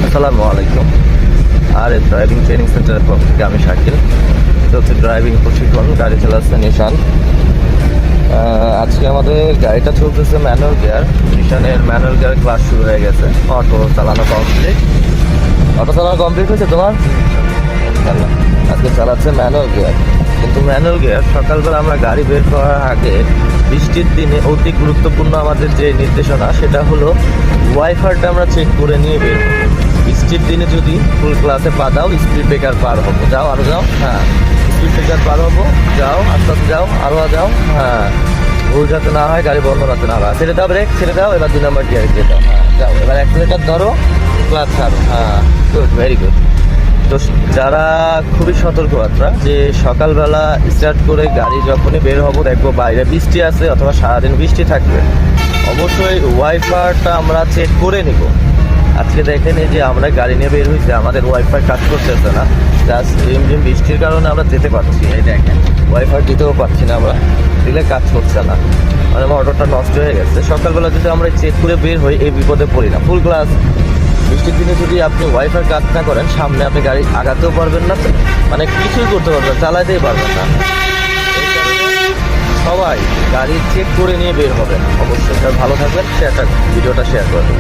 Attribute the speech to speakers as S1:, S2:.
S1: আসসালামু আলাইকুম। আর driving training সেন্টারের পক্ষ থেকে আমি শাকিল। এটা হচ্ছে ড্রাইভিং প্রশিক্ষণ, গাড়ি চালাচ্ছে নিশান। আজকে আমাদের গাড়িটা চলতেছে ম্যানুয়াল গিয়ার। নিশানের ম্যানুয়াল গিয়ার ক্লাস শুরু হয়ে গেছে। অটো চালানো কমপ্লিট হয়েছে তোমার? ইনশাআল্লাহ। আজকে চালাচ্ছে ম্যানুয়াল গিয়ার। কিন্তু ম্যানুয়াল গিয়ার সকালবেলা আমরা গাড়ি বের করার আগে বৃষ্টির দিনে অতি গুরুত্বপূর্ণ আমাদের যে নির্দেশনা, সেটা হলো ওয়াইফারটা আমরা চেক করে নিয়ে বের হবো। বৃষ্টির দিনে যদি ফুল ক্লাসে পা দাও, স্পিড ব্রেকার পার হবো, যাও আরো যাও, হ্যাঁ স্পিড ব্রেকার পার হবো, যাও আস্তে আস্তে যাও, আরো যাও, হ্যাঁ ভুল যাতে না হয়, গাড়ি বন্ধ যাতে না হয়। ছেড়ে দাও, ব্রেক ছেড়ে দাও, এবার 2 নম্বর গিয়ারে দিয়ে দাও, হ্যাঁ যাও, এবার অ্যাক্সিলেটর ধরো, ক্লাচ ছাড়ো, হ্যাঁ গুড, ভেরি গুড। তো যারা খুবই সতর্কবার্তা যে সকালবেলা স্টার্ট করে গাড়ি যখনই বের হবো, দেখবো বাইরে বৃষ্টি আছে অথবা সারাদিন বৃষ্টি থাকবে, অবশ্যই ওয়াইফারটা আমরা চেক করে নিব। আজকে দেখেন এই যে আমরা গাড়ি নিয়ে বের হয়েছি, আমাদের ওয়াইফাই কাজ করতেছে না, জাস্ট রিমঝিম বৃষ্টির কারণে আমরা যেতে পারছি। এই দেখেন ওয়াইফাই দিতেও পারছি না, আমরা দিলে কাজ করছে না, মানে মোটরটা নষ্ট হয়ে গেছে। সকালবেলা যদি আমরা চেক করে বের হই, এই বিপদে পড়ি না। ফুল গ্লাস বৃষ্টির দিনে যদি আপনি ওয়াইফাই কাজ না করেন, সামনে আপনি গাড়ি আগাতেও পারবেন না, মানে কিছুই করতে পারবেন, চালাতেই পারবেন না। এই কারণে সবাই গাড়ি চেক করে নিয়ে বের হবেন অবশ্যই। ভালো থাকবেন, ভিডিওটা শেয়ার করবেন।